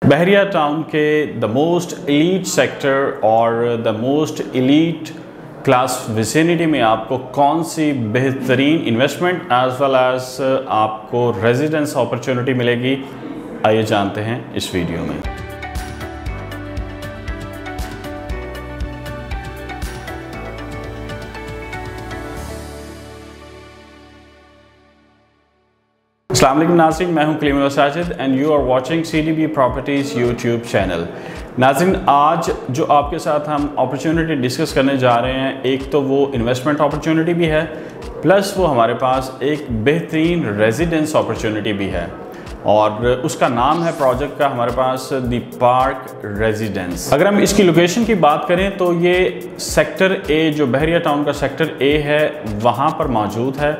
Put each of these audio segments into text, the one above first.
बहरिया town के the most elite sector और the most elite class vicinity में आपको कौन सी बेहतरीन इन्वेस्टमेंट एज वेल एज आपको रेजिडेंस अपॉर्चुनिटी मिलेगी, आइए जानते हैं इस वीडियो में। अस्सलाम वालेकुम नाज़रीन, मैं हूं Kalimullah Sajid and you are watching CDB properties YouTube channel. नाज़रीन, आज जो आपके साथ हम अपॉर्चुनिटी डिस्कस करने जा रहे हैं, एक तो वो इन्वेस्टमेंट अपॉर्चुनिटी भी है, प्लस वो हमारे पास एक बेहतरीन रेजिडेंस अपॉर्चुनिटी भी है और उसका नाम है प्रोजेक्ट का हमारे पास द पार्क रेजिडेंस। अगर हम इसकी लोकेशन की बात करें तो ये सेक्टर ए, जो बहरिया टाउन का सेक्टर ए है, वहाँ पर मौजूद है।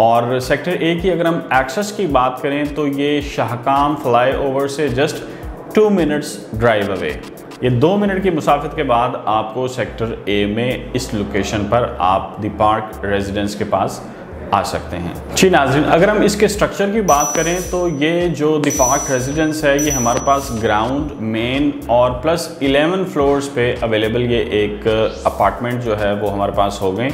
और सेक्टर ए की अगर हम एक्सेस की बात करें तो ये शाहकाम फ्लाईओवर से जस्ट 2 मिनट्स ड्राइव अवे, ये 2 मिनट की मुसाफत के बाद आपको सेक्टर ए में इस लोकेशन पर आप द पार्क रेजिडेंस के पास आ सकते हैं। जी नाज़रीन, अगर हम इसके स्ट्रक्चर की बात करें तो ये जो द पार्क रेजिडेंस है, ये हमारे पास ग्राउंड, मेन और प्लस 11 फ्लोर्स पे अवेलेबल ये एक अपार्टमेंट जो है वो हमारे पास हो गए।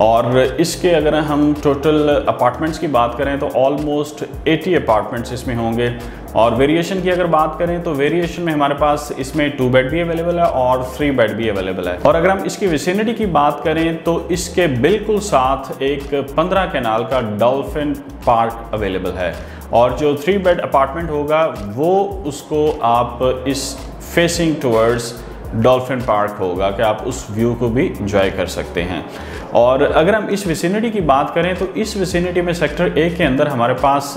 और इसके अगर हम टोटल अपार्टमेंट्स की बात करें तो ऑलमोस्ट 80 अपार्टमेंट्स इसमें होंगे। और वेरिएशन की अगर बात करें तो वेरिएशन में हमारे पास इसमें 2 बेड भी अवेलेबल है और 3 बेड भी अवेलेबल है। और अगर हम इसकी विसिनिटी की बात करें तो इसके बिल्कुल साथ एक 15 कैनाल का डॉल्फिन पार्क अवेलेबल है। और जो 3 बेड अपार्टमेंट होगा वो उसको आप इस फेसिंग टूवर्ड्स डॉल्फिन पार्क होगा कि आप उस व्यू को भी इंजॉय कर सकते हैं। और अगर हम इस विसिनिटी की बात करें तो इस विसिनिटी में सेक्टर ए के अंदर हमारे पास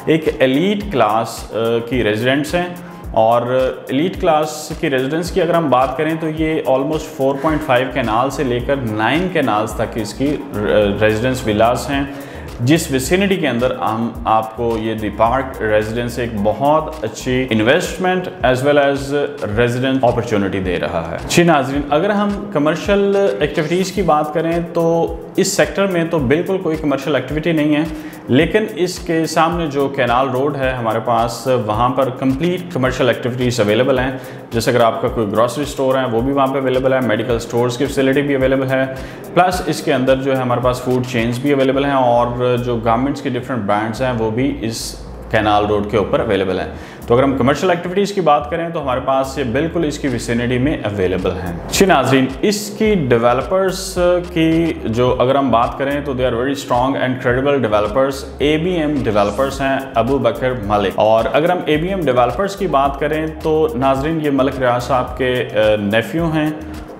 एक एलीट क्लास की रेजिडेंट्स हैं। और एलीट क्लास की रेजिडेंस की अगर हम बात करें तो ये ऑलमोस्ट 4.5 कैनाल से लेकर 9 कैनाल्स तक इसकी रेजिडेंस विलास हैं, जिस विसिनिटी के अंदर हम आपको ये द पार्क रेजिडेंस एक बहुत अच्छी investment as well as resident opportunity दे रहा है। जी नाज़रीन, अगर हम कमर्शियल एक्टिविटीज़ की बात करें तो इस सेक्टर में तो बिल्कुल कोई कमर्शियल एक्टिविटी नहीं है, लेकिन इसके सामने जो कैनाल रोड है हमारे पास, वहाँ पर कंप्लीट कमर्शियल एक्टिविटीज़ अवेलेबल हैं। जैसे अगर आपका कोई ग्रॉसरी स्टोर है वो भी वहाँ पे अवेलेबल है, मेडिकल स्टोर्स की फैसिलिटी भी अवेलेबल है, प्लस इसके अंदर जो है हमारे पास फूड चेन्स भी अवेलेबल हैं और जो गारमेंट्स के डिफरेंट ब्रांड्स हैं वो भी इस कैनाल रोड के ऊपर अवेलेबल हैं। तो अगर हम कमर्शियल एक्टिविटीज़ की बात करें तो हमारे पास ये बिल्कुल इसकी विसिनिटी में अवेलेबल हैं। जी नाज़रीन, इसकी डेवलपर्स की जो अगर हम बात करें तो they are very strong and credible developers. ABM developers हैं, अबू बकर मलिक। और अगर हम ABM डेवलपर्स की बात करें तो नाज़रीन ये मलिक रियाज साहब के नेफ्यू हैं।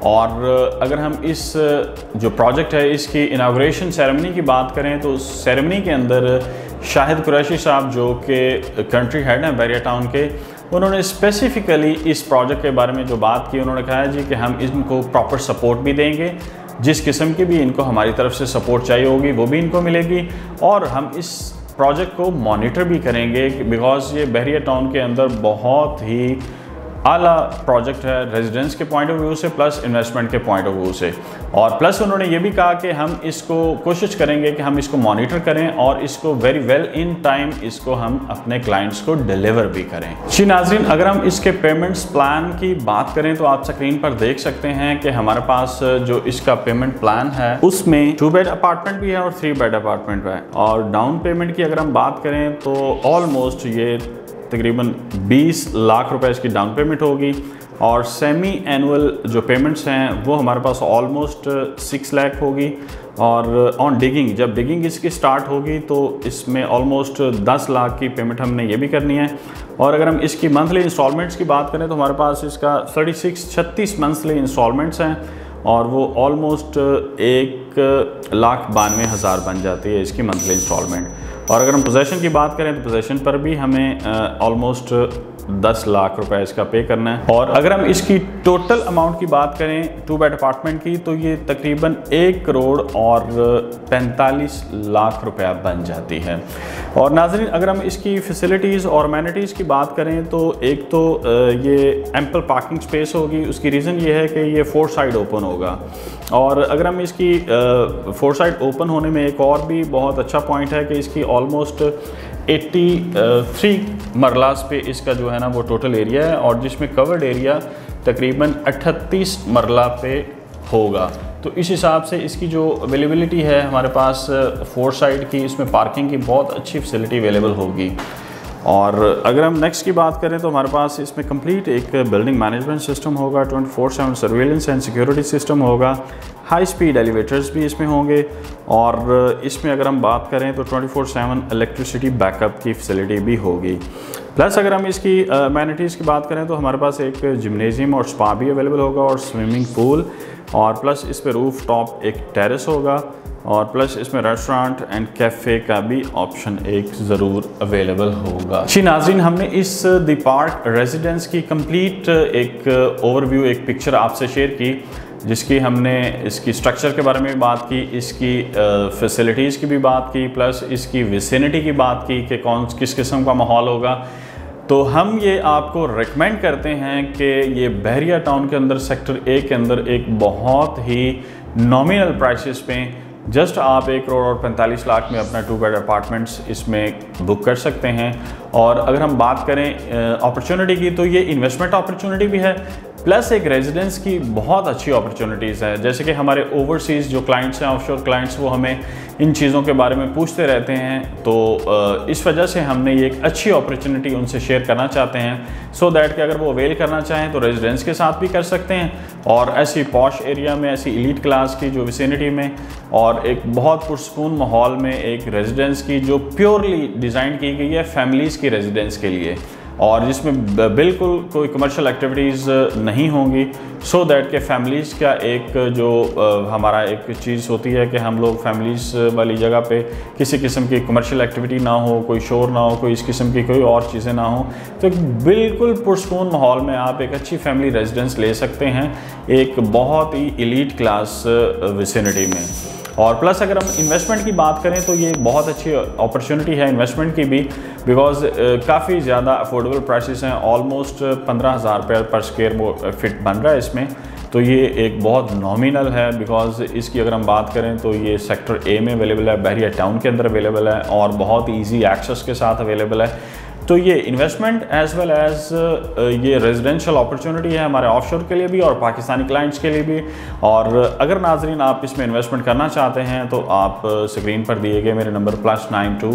और अगर हम इस जो प्रोजेक्ट है इसकी इनाग्रेशन सेरेमनी की बात करें तो उस सेरेमनी के अंदर शाहिद कुरैशी साहब जो कि कंट्री हेड हैं बहरिया टाउन के, उन्होंने स्पेसिफ़िकली इस प्रोजेक्ट के बारे में जो बात की, उन्होंने कहा है जी कि हम इनको प्रॉपर सपोर्ट भी देंगे, जिस किस्म की भी इनको हमारी तरफ से सपोर्ट चाहिए होगी वो भी इनको मिलेगी। और हम इस प्रोजेक्ट को मॉनिटर भी करेंगे बिकॉज़ ये बहरिया टाउन के अंदर बहुत ही आला प्रोजेक्ट है रेजिडेंस के पॉइंट ऑफ व्यू से, प्लस इन्वेस्टमेंट के पॉइंट ऑफ व्यू से। और प्लस उन्होंने ये भी कहा कि हम इसको कोशिश करेंगे कि हम इसको मॉनिटर करें और इसको वेरी वेल इन टाइम इसको हम अपने क्लाइंट्स को डिलीवर भी करें। जी नाज़रीन, अगर हम इसके पेमेंट्स प्लान की बात करें तो आप स्क्रीन पर देख सकते हैं कि हमारे पास जो इसका पेमेंट प्लान है उसमें 2 बेड अपार्टमेंट भी है और 3 बेड अपार्टमेंट है। और डाउन पेमेंट की अगर हम बात करें तो ऑलमोस्ट ये तकरीबन 20 लाख रुपए इसकी डाउन पेमेंट होगी। और सेमी एनुअल जो पेमेंट्स हैं वो हमारे पास ऑलमोस्ट 6 लाख होगी। और ऑन डिगिंग, जब डिगिंग इसकी स्टार्ट होगी तो इसमें ऑलमोस्ट 10 लाख की पेमेंट हमने ये भी करनी है। और अगर हम इसकी मंथली इंस्टॉलमेंट्स की बात करें तो हमारे पास इसका 36 मंथली इंस्टॉलमेंट्स हैं और वो ऑलमोस्ट 1,92,000 बन जाती है इसकी मंथली इंस्टॉलमेंट। और अगर हम पोजेशन की बात करें तो पोजेशन पर भी हमें ऑलमोस्ट 10 लाख रुपए इसका पे करना है। और अगर हम इसकी टोटल अमाउंट की बात करें 2 बेड अपार्टमेंट की तो ये तकरीबन 1 करोड़ और 45 लाख रुपया बन जाती है। और नाज़रीन, अगर हम इसकी फैसिलिटीज़ और अमेनिटीज़ की बात करें तो एक तो ये एम्पल पार्किंग स्पेस होगी। उसकी रीज़न ये है कि ये 4 साइड ओपन होगा। और अगर हम इसकी 4 साइड ओपन होने में एक और भी बहुत अच्छा पॉइंट है कि इसकी ऑलमोस्ट 83 मरलास पे इसका जो है ना वो टोटल एरिया है, और जिसमें कवर्ड एरिया तकरीबन 38 मरला पे होगा। तो इस हिसाब से इसकी जो अवेलेबिलिटी है हमारे पास 4 साइड की, इसमें पार्किंग की बहुत अच्छी फैसिलिटी अवेलेबल होगी। और अगर हम नेक्स्ट की बात करें तो हमारे पास इसमें कंप्लीट एक बिल्डिंग मैनेजमेंट सिस्टम होगा, 24/7 सर्वेलेंस एंड सिक्योरिटी सिस्टम होगा, हाई स्पीड एलिवेटर्स भी इसमें होंगे, और इसमें अगर हम बात करें तो 24/7 इलेक्ट्रिसिटी बैकअप की फैसिलिटी भी होगी। प्लस अगर हम इसकी अमेनिटीज़ की बात करें तो हमारे पास एक जिम्नेजियम और स्पा भी अवेलेबल होगा, और स्विमिंग पूल, और प्लस इस पर रूफ टॉप एक टेरेस होगा, और प्लस इसमें रेस्टोरेंट एंड कैफ़े का भी ऑप्शन एक ज़रूर अवेलेबल होगा। जी नाज़रीन, हमने इस द पार्क रेजिडेंस की कंप्लीट एक ओवरव्यू, एक पिक्चर आपसे शेयर की, जिसकी हमने इसकी स्ट्रक्चर के बारे में भी बात की, इसकी फैसिलिटीज़ की भी बात की, प्लस इसकी विसिनिटी की बात की कि किस किस्म का माहौल होगा। तो हम ये आपको रिकमेंड करते हैं कि ये बहरिया टाउन के अंदर सेक्टर ए के अंदर एक बहुत ही नॉमिनल प्राइसेस पे जस्ट आप 1 करोड़ और 45 लाख में अपना 2 बेड अपार्टमेंट्स इसमें बुक कर सकते हैं। और अगर हम बात करें अपॉर्चुनिटी की, तो ये इन्वेस्टमेंट अपॉर्चुनिटी भी है, प्लस एक रेजिडेंस की बहुत अच्छी अपॉर्चुनिटीज़ है। जैसे कि हमारे ओवरसीज़ जो क्लाइंट्स हैं, ऑफशोर क्लाइंट्स, वो हमें इन चीज़ों के बारे में पूछते रहते हैं, तो इस वजह से हमने ये एक अच्छी अपॉर्चुनिटी उनसे शेयर करना चाहते हैं, सो दैट कि अगर वो अवेल करना चाहें तो रेजिडेंस के साथ भी कर सकते हैं, और ऐसी पॉश एरिया में, ऐसी एलीट क्लास की जो विसिनिटी में, और एक बहुत पुरसकून माहौल में एक रेजिडेंस की जो प्योरली डिज़ाइन की गई है फैमिलीज़ की रेजिडेंस के लिए, और जिसमें बिल्कुल कोई कमर्शियल एक्टिविटीज़ नहीं होंगी, सो दैट के फैमिलीज़ का एक जो हमारा एक चीज़ होती है कि हम लोग फैमिलीज़ वाली जगह पे किसी किस्म की कमर्शियल एक्टिविटी ना हो, कोई शोर ना हो, कोई इस किस्म की कोई और चीज़ें ना हो, तो बिल्कुल पुरसकून माहौल में आप एक अच्छी फैमिली रेजिडेंस ले सकते हैं एक बहुत ही एलीट क्लास विसिनिटी में। और प्लस अगर हम इन्वेस्टमेंट की बात करें तो ये बहुत अच्छी अपॉर्चुनिटी है इन्वेस्टमेंट की भी, बिकॉज काफ़ी ज़्यादा अफोर्डेबल प्राइसेस हैं, ऑलमोस्ट 15,000 रुपये पर स्क्वायर फीट बन रहा है इसमें, तो ये एक बहुत नॉमिनल है। बिकॉज इसकी अगर हम बात करें तो ये सेक्टर ए में अवेलेबल है, बहरिया टाउन के अंदर अवेलेबल है, और बहुत ईजी एक्सेस के साथ अवेलेबल है। तो ये इन्वेस्टमेंट एज वेल एज ये रेजिडेंशियल अपॉर्चुनिटी है हमारे ऑफशोर के लिए भी और पाकिस्तानी क्लाइंट्स के लिए भी। और अगर नाजरीन आप इसमें इन्वेस्टमेंट करना चाहते हैं तो आप स्क्रीन पर दिए गए मेरे नंबर +92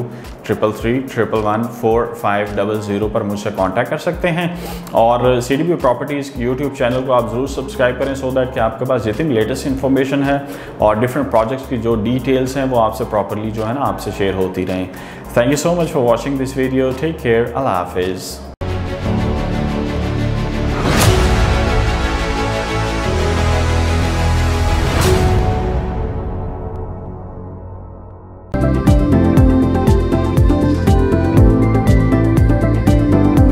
333 111 4500 पर मुझसे कांटेक्ट कर सकते हैं। और CDB प्रॉपर्टीज़ यूट्यूब चैनल को आप ज़रूर सब्सक्राइब करें, सो दैट कि आपके पास जितनी लेटेस्ट इन्फॉर्मेशन है और डिफरेंट प्रोजेक्ट्स की जो डिटेल्स हैं वो आपसे प्रॉपरली जो है ना आपसे शेयर होती रहें। Thank you so much for watching this video. Take care. Allah Hafiz.